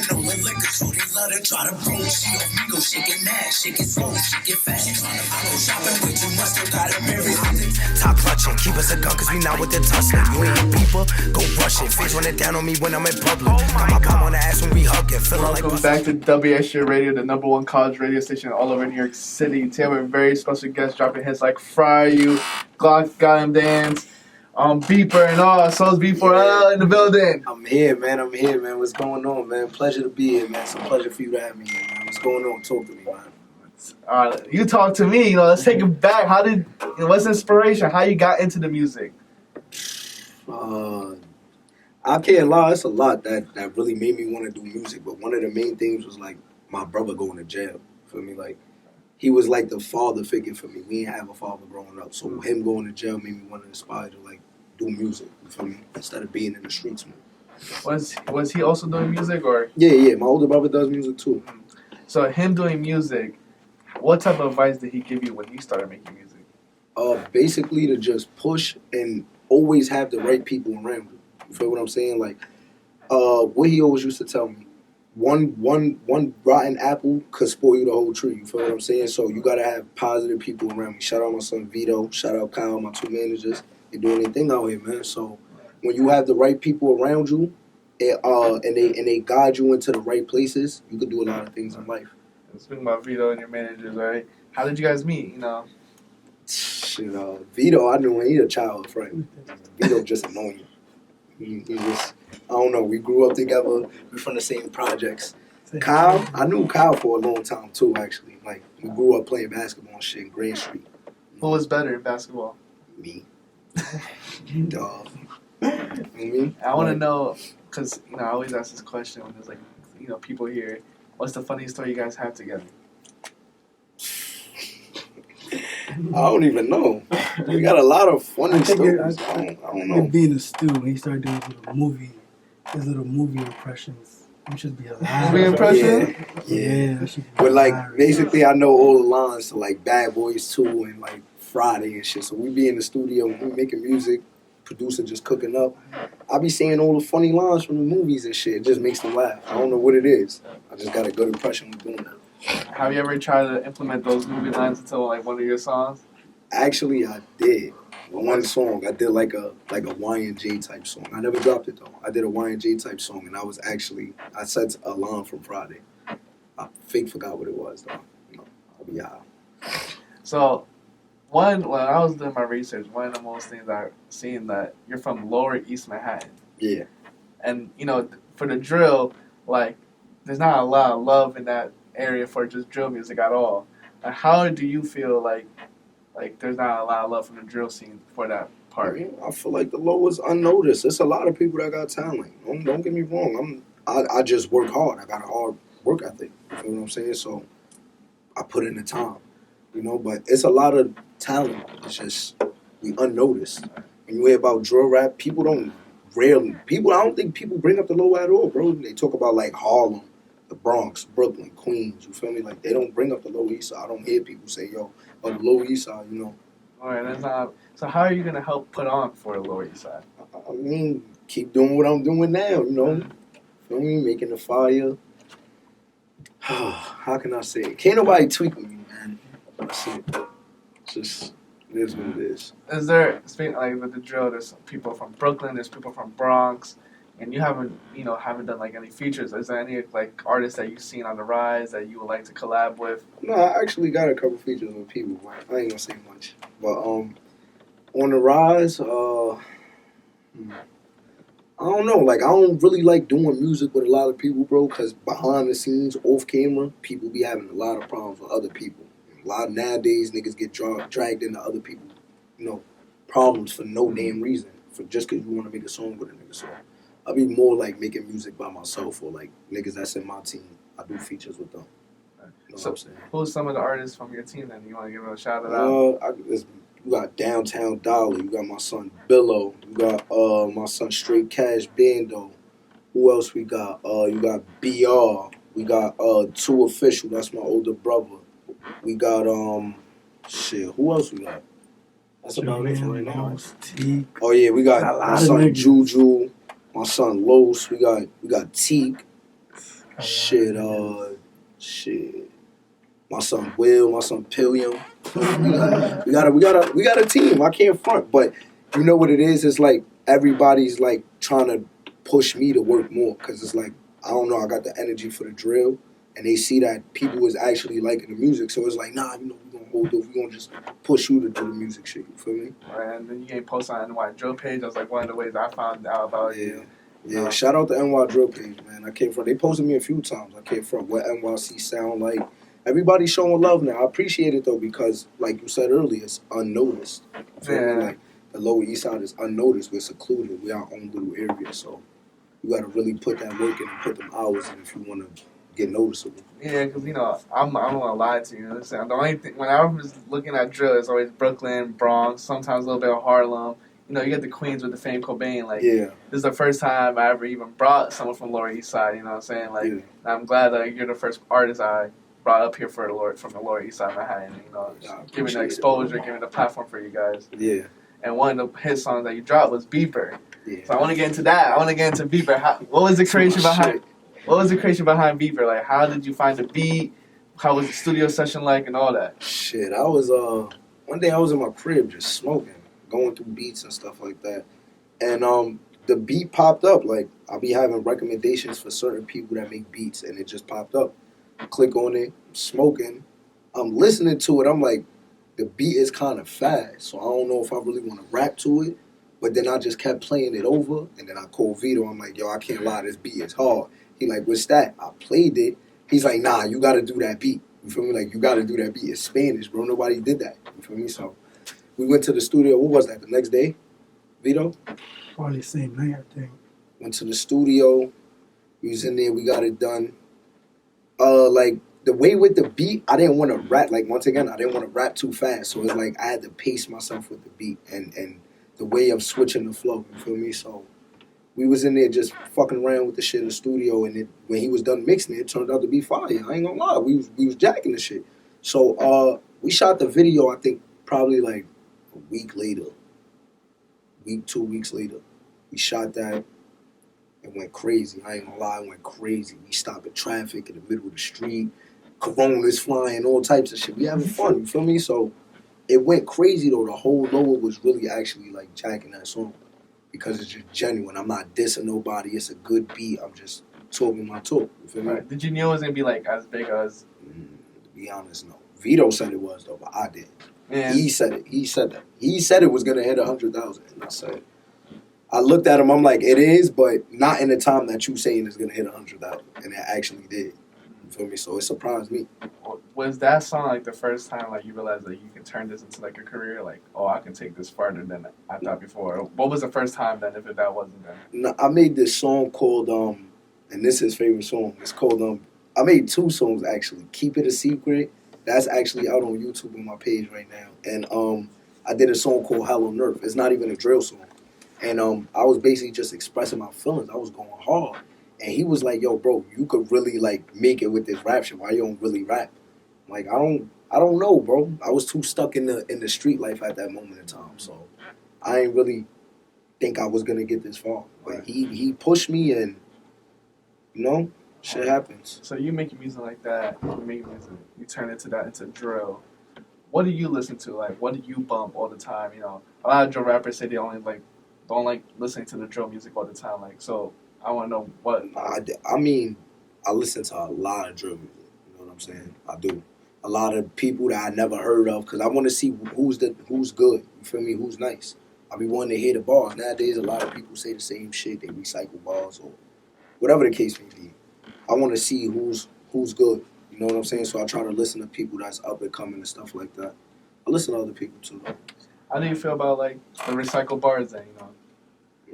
in the wind liquor, so they love to try to broach. She off me, go shaking that, shaking slow, shaking fast. I go shopping with you, must have got a mirror. Top clutching, keep us a gun, cause we not with the tussling. You ain't the people, go rush it. Face running down on me when I'm in public. Got my palm on the ass when we hugging, feeling like. Welcome back to WSJU Radio, the #1 college radio station all over New York City. Today we have a very special guest dropping hits like Fry You, Glock Got Him Dance, Beeper and all. Sos B4L in the building. I'm here, man. What's going on, man? Pleasure to be here, man. It's a pleasure for you to have me here, man. What's going on? Talk to me, man. You talk to me. Let's take it back. What's inspiration? How you got into the music? I can't lie. It's a lot that really made me want to do music. But one of the main things was like my brother going to jail. Feel me? Like he was like the father figure for me. We didn't have a father growing up, so him going to jail made me want to inspire to like do music. You feel me? Instead of being in the streets more. Was he also doing music or? Yeah. My older brother does music too. So him doing music, what type of advice did he give you when he started making music? Basically to just push and always have the right people around you. You feel what I'm saying? Like, what he always used to tell me, one rotten apple could spoil you the whole tree. You feel what I'm saying? So you gotta have positive people around me. Shout out my son Vito. Shout out Kyle, my two managers. They doing their thing out here, man. So when you have the right people around you, and they guide you into the right places, you can do a lot of things in life. Speaking about Vito and your managers, right? How did you guys meet? Shit, Vito, I knew him. He's a childhood friend. Vito just annoying. He just, I don't know. We grew up together. We're from the same projects. Kyle, I knew Kyle for a long time too. Actually, like we grew up playing basketball and shit in Grand Street. Who was better in basketball? Me. Dog. Me. I want to know because I always ask this question when there's like people here. What's the funniest story you guys have together? I don't even know. We got a lot of funny stories. I don't know. Being a student, when he started doing his little movie impressions, it should be hilarious. Movie impression? Yeah. But like, basically, I know all the lines to like Bad Boys 2 and like Friday and shit. So we be in the studio, we making music, producer just cooking up. I be saying all the funny lines from the movies and shit. It just makes them laugh. I don't know what it is. I just got a good impression with doing that. Have you ever tried to implement those movie lines into like one of your songs? Actually, I did. One song, I did like a Y&J type song. I never dropped it though. I did a Y&J type song, and I said a line from Friday. I forgot what it was though. I'll be out. So, when I was doing my research, one of the most things I've seen that you're from Lower East Manhattan. Yeah. And for the drill, like there's not a lot of love in that area for just drill music at all. Like, how do you feel like there's not a lot of love from the drill scene for that part? I feel like the low is unnoticed. There's a lot of people that got talent. Don't get me wrong. I just work hard. I got a hard work ethic. You know what I'm saying? So I put in the time. But it's a lot of talent. It's just we unnoticed. When you hear about drill rap, I don't think people bring up the low at all, bro. They talk about like Harlem, the Bronx, Brooklyn, Queens, you feel me? Like, they don't bring up the Lower East Side. I don't hear people say, the Lower East Side, All right, that's not... So how are you going to help put on for the Lower East Side? I mean, keep doing what I'm doing now, Feel me? Making the fire. How can I say it? Can't nobody tweak with me, man. That's it. Just, it is what it is. Is there, speaking like with the drill, there's people from Brooklyn, there's people from Bronx, and you haven't done like any features. Is there any like artists that you've seen on the rise that you would like to collab with? No, I actually got a couple features with people. I ain't gonna say much, but on the rise, I don't know. Like, I don't really like doing music with a lot of people, bro. Cause behind the scenes, off camera, people be having a lot of problems with other people. A lot of nowadays, niggas get dragged into other people, problems for no damn reason. For just cause you want to make a song with a nigga. So I'll be more like making music by myself, or like niggas that's in my team. I do features with them. So what I'm saying? Who's some of the artists from your team then? You want to give them a shout out? You got Downtown Dollar. You got my son Billo. You got my son Straight Cash Bando. Who else we got? You got BR. We got Two Official. That's my older brother. We got who else we got? That's about it for right now. Oh yeah, we got my son Juju. My son Los, we got Teak. Shit, my son Will, my son Pilliam. we got a team. I can't front, but you know what it is? It's like everybody's like trying to push me to work more because it's like I don't know. I got the energy for the drill, and they see that people is actually liking the music. So it's like, nah, we're gonna hold it. We're gonna just push you to do the music shit. You feel me? Right, and then you get posted on NY Drill page. That's like one of the ways I found out about you. Yeah, shout out to NY Drill page, man. I came from. They posted me a few times. I came from what NYC sound like. Everybody's showing love now. I appreciate it though because, like you said earlier, it's unnoticed. You feel me? Like the Lower East Side is unnoticed. We're secluded. We're our own little area. So you got to really put that work in and put them hours in if you want to get noticeable. Yeah, because I'm not gonna lie to you. Listen, the only thing when I was looking at drill, it's always Brooklyn, Bronx, sometimes a little bit of Harlem. You get the Queens with the Fame Cobain. Like, this is the first time I ever even brought someone from Lower East Side. You know what I'm saying? Like, I'm glad that you're the first artist I brought up here from the Lower East Side of Manhattan. Giving the exposure, giving the platform for you guys. Yeah. And one of the hit songs that you dropped was Beeper. Yeah. So I want to get into that. I want to get into Beeper. What was the creation behind? What was the creation behind Beeper? Like, how did you find the beat? How was the studio session like, and all that? Shit, I was one day I was in my crib just smoking, going through beats and stuff like that, and the beat popped up. Like I'll be having recommendations for certain people that make beats, and it just popped up. I click on it, I'm smoking, I'm listening to it. I'm like, the beat is kind of fast, so I don't know if I really want to rap to it. But then I just kept playing it over, and then I called Vito. I'm like, yo, I can't lie, this beat is hard. He like, what's that? I played it. He's like, nah, you got to do that beat. You feel me? Like, you got to do that beat. It's Spanish, bro. Nobody did that. You feel me? So we went to the studio. What was that, the next day, Vito? Probably the same night, I think. Went to the studio. We was in there. We got it done. Like, the way with the beat, I didn't want to rap. Like, once again, I didn't want to rap too fast. So it's like I had to pace myself with the beat and the way of switching the flow. You feel me? So we was in there just fucking around with the shit in the studio, and when he was done mixing it turned out to be fire. I ain't gonna lie, we was jacking the shit. So we shot the video, I think probably like a week later, 2 weeks later. We shot that. It went crazy. I ain't gonna lie, it went crazy. We stopped at traffic in the middle of the street, Coronas flying, all types of shit. We having fun, you feel me? So it went crazy though. The whole Lower was really actually like jacking that song. Because it's just genuine. I'm not dissing nobody. It's a good beat. I'm just talking my talk. You feel me? Right. Did you know it was going to be like as big as... To be honest, no. Vito said it was though, but I didn't. Yeah. He said it. He said that. He said it was going to hit 100,000. And I said, I looked at him. I'm like, it is, but not in the time that you saying it's going to hit 100,000. And it actually did. You feel me? So it surprised me. Was that song like the first time like you realized that you can turn this into like a career? Like, oh, I can take this farther than I thought before. What was the first time then, if that wasn't then? No, I made this song called and this is his favorite song. It's called I made 2 songs actually. Keep It a Secret. That's actually out on YouTube on my page right now. And I did a song called Hell on Earth. It's not even a drill song. And I was basically just expressing my feelings. I was going hard. And he was like, yo, bro, you could really like make it with this rap shit. Why you don't really rap? Like, I don't know, bro. I was too stuck in the street life at that moment in time. So I ain't really think I was gonna get this far. But he pushed me, and shit happens. So you make music like that, you turn into drill. What do you listen to? Like, what do you bump all the time? A lot of drill rappers say they only don't like listening to the drill music all the time. Like, so I want to know what. I mean, I listen to a lot of drill music. You know what I'm saying? I do. A lot of people that I never heard of, because I want to see who's good. You feel me? Who's nice. I be wanting to hear the bars. Nowadays, a lot of people say the same shit. They recycle bars or whatever the case may be. I want to see who's good. You know what I'm saying? So I try to listen to people that's up and coming and stuff like that. I listen to other people too. How do you feel about like the recycled bars then?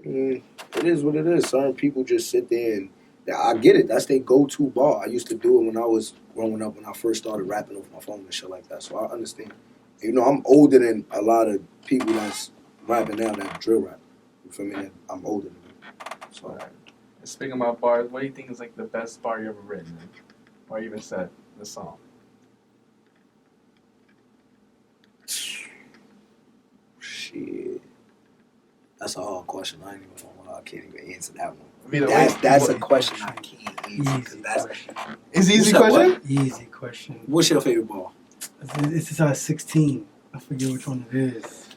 It is what it is. Certain people just sit there and I get it. That's their go-to bar. I used to do it when I was growing up, when I first started rapping off my phone and shit like that. So I understand. I'm older than a lot of people that's rapping now that drill rap. You feel me? I'm older than them. So. Right. Speaking about bars, what do you think is like the best bar you ever written, or even said in the song? Shit. That's a hard question. I can't even answer that one. Vito, That's a question I can't answer. Is easy question? What? Easy question. What's your favorite ball? It's size 16. I forget which one it is.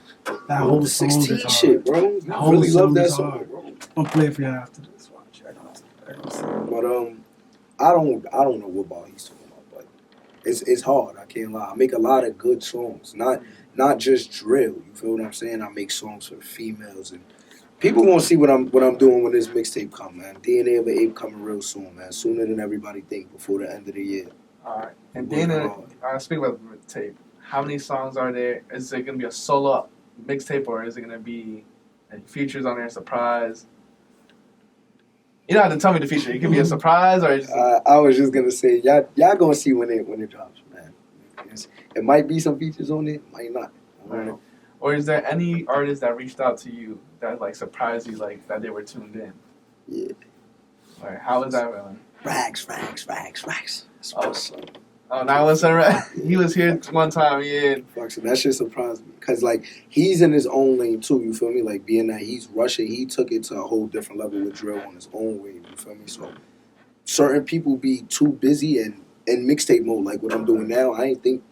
That Oh, whole the song 16 is hard. shit, bro. You That whole really love song that is song, hard. bro. I'll play it for you after this. Watch. I don't see. But I don't know what ball he's talking about, but it's hard. I can't lie. I make a lot of good songs, not just drill. You feel what I'm saying? I make songs for females, and people gonna see what I'm doing when this mixtape come, man. DNA of an Ape coming real soon, man. Sooner than everybody think. Before the end of the year. All right. And then speak about the tape. How many songs are there? Is it gonna be a solo mixtape, or is it gonna be like features on there, surprise? You don't have to tell me the feature. It can be a surprise, or just I was just gonna say, y'all gonna see when it drops, man. It might be some features on it, might not. I don't know. Or is there any artist that reached out to you that like surprised you, like that they were tuned in? Yeah. All right. How was that feeling? Rackz. That's what's up. Oh, 917. He was here one time. Yeah. Fuck, so that shit surprised me. Cause like he's in his own lane too, you feel me? Like being that he's Russian, he took it to a whole different level with drill on his own wave, you feel me? So certain people be too busy and in mixtape mode, like what I'm doing now. I didn't think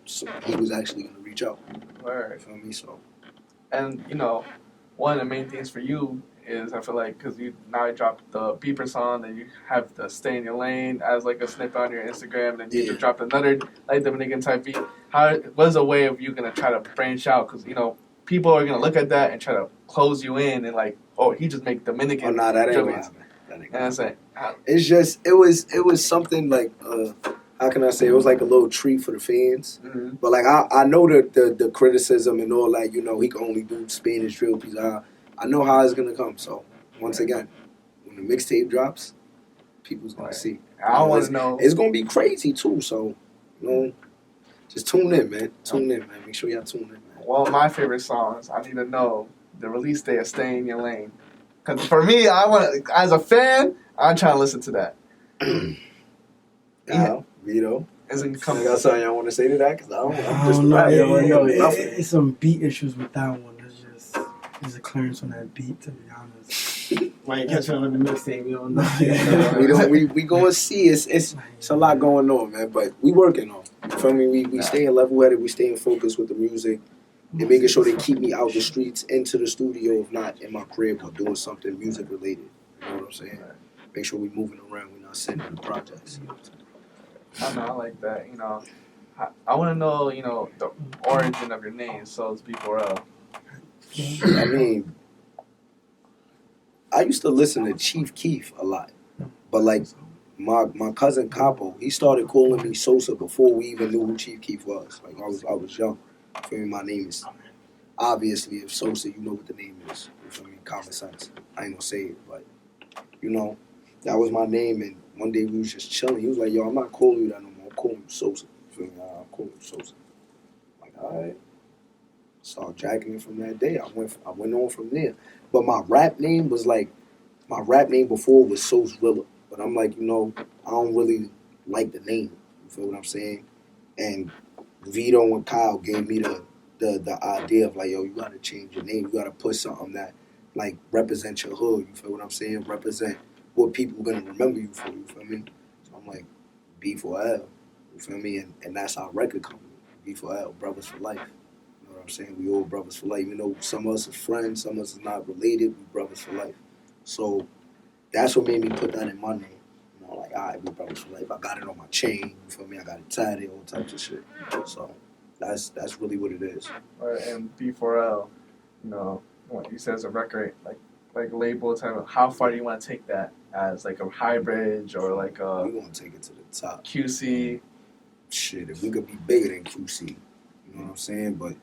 he was actually gonna reach out. Word. You feel me? So And you know, one of the main things for you is I feel like because you dropped the beeper song, and you have the "Stay in Your Lane" as like a snippet on your Instagram, and you just dropped another like Dominican type beat. What is a way of you gonna try to branch out? Because you know people are gonna look at that and try to close you in and like, oh, he just make Dominican. oh no, that ain't drill gonna beats. happen. That ain't And gonna I'm saying, It's just it was something like how can I say, it was like a little treat for the fans. mm-hmm. But like I know the criticism and all that, you know, he can only do Spanish drill pieces. I know how it's gonna come. So once again, when the mixtape drops, people's gonna see. I want to know. It's gonna be crazy too. So you know, just tune in, man. Tune in, man. Make sure y'all tune in, man. One of my favorite songs. I need to know the release date of "Stay in Your Lane." Because for me, I want as a fan, I'm trying to listen to that. Yeah, Vito. Isn't coming. I got something y'all want to say to that? Because I'm just don't know. I don't know nothing. It's some beat issues with that one. There's a clearance on that beat, to be honest. Might catch on the mixtape, you don't know. we gonna see. It's a lot going on, man. But we working on. You feel me? We staying level headed. We staying focused with the music. And making sure they keep me out the streets, into the studio, if not in my crib or doing something music related. You know what I'm saying? Make sure we moving around. We're not sitting in the projects. I know, I like that. You know, I want to know, you know, the origin of your name, Sos B4L. I mean, I used to listen to Chief Keef a lot, but like my cousin Capo, he started calling me Sosa before we even knew who Chief Keef was. Like I was young. You feel me? My name is obviously, if Sosa, you know what the name is. You feel me? Common sense. I ain't gonna say it, but you know, that was my name. And one day we was just chilling. He was like, "Yo, I'm not calling you that no more. I'm calling you Sosa." You feel me? I'm calling you Sosa. I'm like, all right. Started jacking it from that day. I went on from there. But my rap name before was Sos Rilla. But I'm like, you know, I don't really like the name. You feel what I'm saying? And Vito and Kyle gave me the idea of like, yo, you gotta change your name. You gotta put something that like represent your hood. You feel what I'm saying? Represent what people gonna remember you for. You feel me? So I'm like, B4L. You feel me? And that's our record company. B4L, Brothers for Life. You know what I'm saying? We all brothers for life. Even though some of us are friends, some of us is not related, we brothers for life. So that's what made me put that in my name. You know, like, all right, we brothers for life. I got it on my chain. You feel me? I got it tatted, all types of shit. So that's really what it is. And B4L, you know, what you said it's a record, like label type of, how far do you want to take that as like a hybrid or like a We're going to take it to the top. QC? Shit, if we could be bigger than QC. You know what I'm saying? But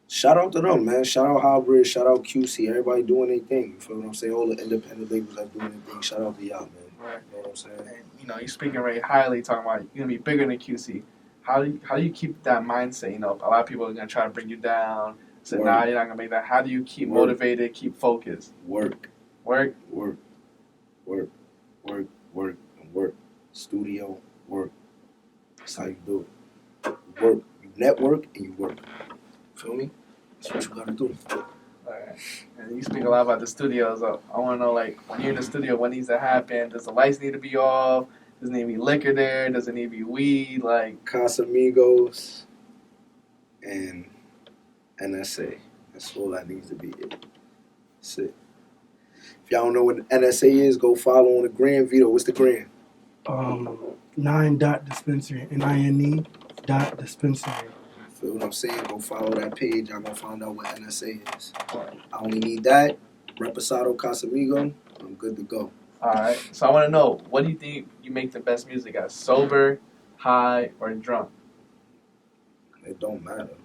shout out to them, man. Shout out Hybrid. Shout out QC. Everybody doing their thing. You feel what I'm saying? All the independent labels that doing their thing. Shout out to y'all, man. Right. You know what I'm saying? And, you know, you're speaking very highly, talking about you're gonna be bigger than QC. How do you keep that mindset? You know, a lot of people are gonna try to bring you down. Say, nah, you're not gonna make that. How do you keep motivated, keep focused? Work. Studio, work. That's how you do it. Work. You network and you work. Feel me? That's what you gotta do. And you speak a lot about the studios. I want to know, like, when you're in the studio, what needs to happen? Does the lights need to be off? Does it need to be liquor there? Does it need to be weed? Like, Casamigos and NSA. That's all that needs to be. That's it. If y'all don't know what NSA is, go follow on the gram. Vito, what's the gram? 9.dispensary, NINE dot dispensary. Feel what I'm saying? Go follow that page. Y'all gonna find out what NSA is. I only need that. Reposado Casamigo. I'm good to go. all right. So I want to know, what do you think you make the best music at? Sober, high, or drunk? It don't matter.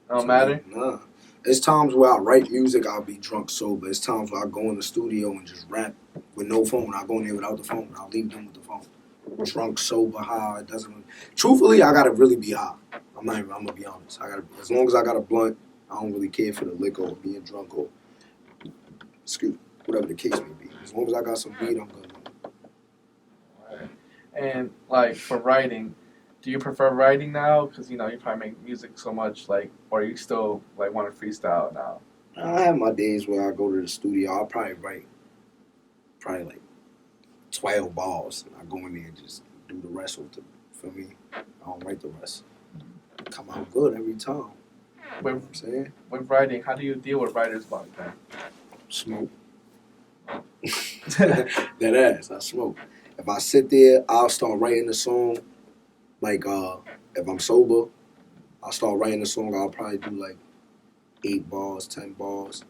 Don't matter? Nah. It's times where I write music, I'll be drunk sober. It's times where I go in the studio and just rap with no phone. I go in there without the phone. I'll leave them with the phone. Drunk, sober, high. It doesn't. Truthfully, I gotta really be high. I'm gonna be honest. As long as I got a blunt, I don't really care for the liquor or being drunk or whatever the case may be. As long as I got some weed, I'm good. Right. And, like, for writing, do you prefer writing now? Because, you know, you probably make music so much, like, or you still, like, want to freestyle now? I have my days where I go to the studio. I'll probably write like 12 bars. And I go in there and just do the rest with for me. I don't write the rest. Come out good every time. You know what I'm saying? With writing, how do you deal with writer's block then? Smoke. That ass, I smoke. If I sit there, I'll start writing the song. Like, if I'm sober, I'll start writing the song. I'll probably do like 8 bars, 10 bars.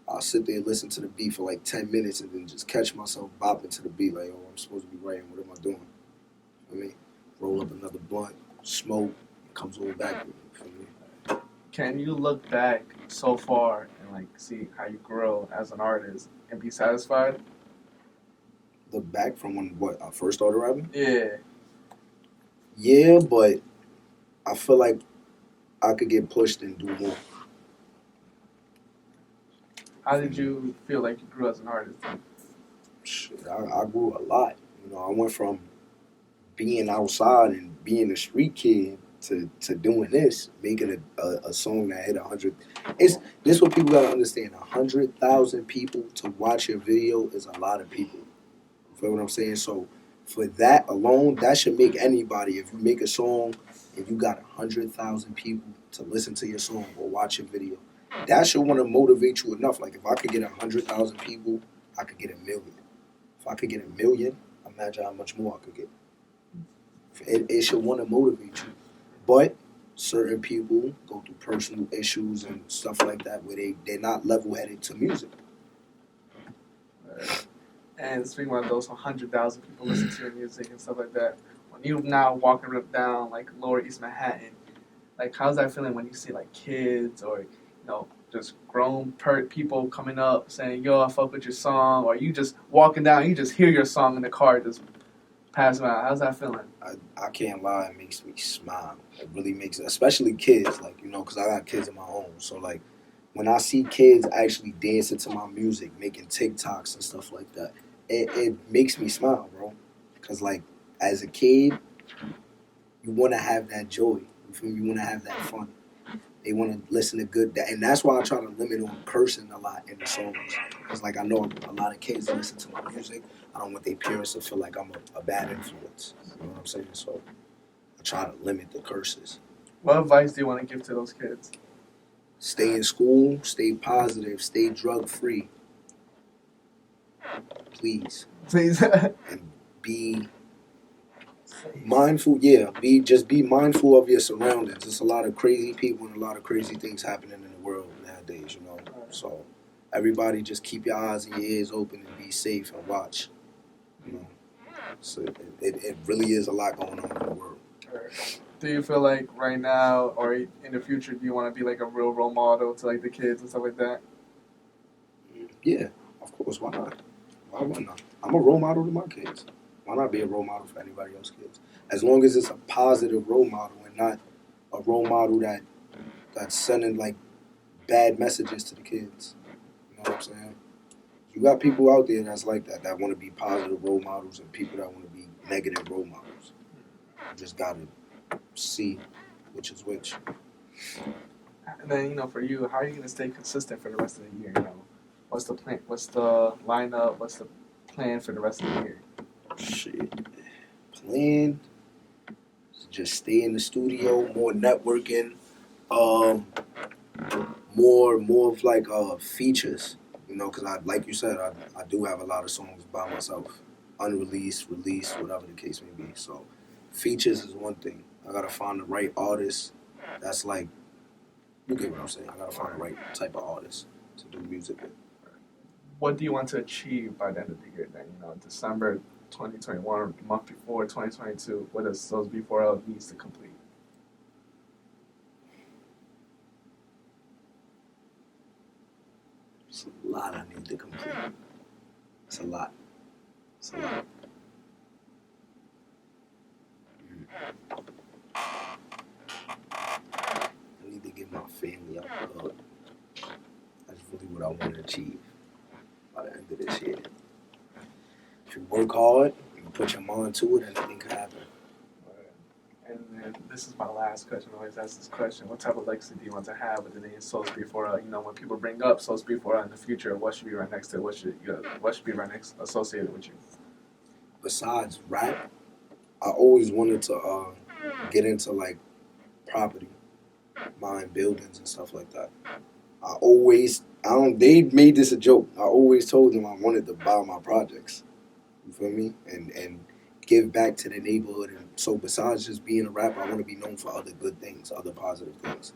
I'll sit there and listen to the beat for like 10 minutes and then just catch myself bopping to the beat like, oh, I'm supposed to be writing. What am I doing? I mean, roll up another blunt, smoke, it comes all back with me. Can you look back so far and, like, see how you grow as an artist and be satisfied? Look back from when, I first started rapping? Yeah. Yeah, but I feel like I could get pushed and do more. How did you feel like you grew as an artist? Shit, I grew a lot. You know, I went from being outside and being a street kid to doing this, making a song that hit 100. This is what people gotta understand. 100,000 people to watch your video is a lot of people. You feel what I'm saying? So for that alone, that should make anybody. If you make a song and you got 100,000 people to listen to your song or watch your video, that should want to motivate you enough. Like, if I could get 100,000 people, I could get 1 million. If I could get 1 million, imagine how much more I could get. It should want to motivate you. But certain people go through personal issues and stuff like that where they're not level-headed to music. And speaking about those 100,000 people listen to your music and stuff like that, when you now walking down, like, Lower East Manhattan, like, how's that feeling when you see, like, kids or, you know, just grown people coming up saying, yo, I fuck with your song, or you just walking down, you just hear your song in the car just pass by. How's that feeling? I can't lie, it makes me smile. It really makes it, especially kids, like, you know, because I got kids of my own. So, like, when I see kids actually dancing to my music, making TikToks and stuff like that, it makes me smile, bro. Because, like, as a kid, you want to have that joy. You feel me? You want to have that fun. They want to listen to good, and that's why I try to limit on cursing a lot in the songs. Because, like, I know a lot of kids listen to my music. I don't want their parents to feel like I'm a bad influence. You know what I'm saying? So I try to limit the curses. What advice do you want to give to those kids? Stay in school, stay positive, stay drug-free. Please. Please. And be mindful, just be mindful of your surroundings. There's a lot of crazy people and a lot of crazy things happening in the world nowadays, you know. So everybody just keep your eyes and your ears open and be safe and watch. You know. So it really is a lot going on in the world. Do you feel like right now or in the future, do you want to be like a real role model to, like, the kids and stuff like that? Yeah, of course. Why not? Why not? I'm a role model to my kids. Why not be a role model for anybody else's kids? As long as it's a positive role model and not a role model that's sending, like, bad messages to the kids. You know what I'm saying? You got people out there that's like that want to be positive role models, and people that want to be negative role models. You just got to see which is which. And then, you know, for you, how are you going to stay consistent for the rest of the year, you know? What's the plan? What's the lineup? What's the plan for the rest of the year? Shit. Plan. Just stay in the studio, more networking, more of like features, you know, because like you said, I do have a lot of songs by myself, unreleased, released, whatever the case may be. So features is one thing. I gotta find the right artist. That's like, you get what I'm saying. I gotta find the right type of artist to do music with. What do you want to achieve by the end of the year? Then December 2021, the month before 2022. What does Sos B4L needs to complete? It's a lot I need to complete. It's a lot. It's a lot. I need to get my family out the hood. That's really what I want to achieve by the end of this year. If you work hard, you put your mind to it, anything can happen. And then this is my last question. I always ask this question: what type of legacy do you want to have with the name Sos B4L? You know, when people bring up Sos B4L in the future, what should be right next to it? What should be right next associated with you? Besides rap, I always wanted to get into like property, buying buildings and stuff like that. They made this a joke. I always told them I wanted to buy my projects. You feel me? And give back to the neighborhood. And so besides just being a rapper, I want to be known for other good things, other positive things.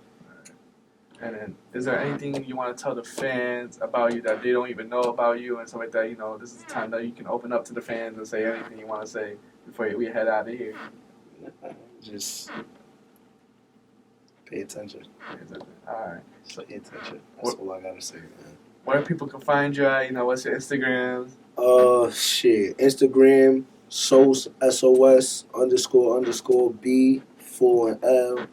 And then, is there anything you want to tell the fans about you that they don't even know about you and stuff like that? You know, this is the time that you can open up to the fans and say anything you want to say before we head out of here. Just pay attention. All right. So pay attention. That's all I gotta say, man. Where people can find you at? You know, what's your Instagram? Instagram, Sos __B4L.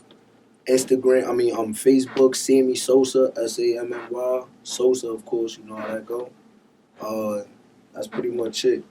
Instagram, Facebook, Sammy Sosa, SAMMY. Sosa, of course, you know how that go. That's pretty much it.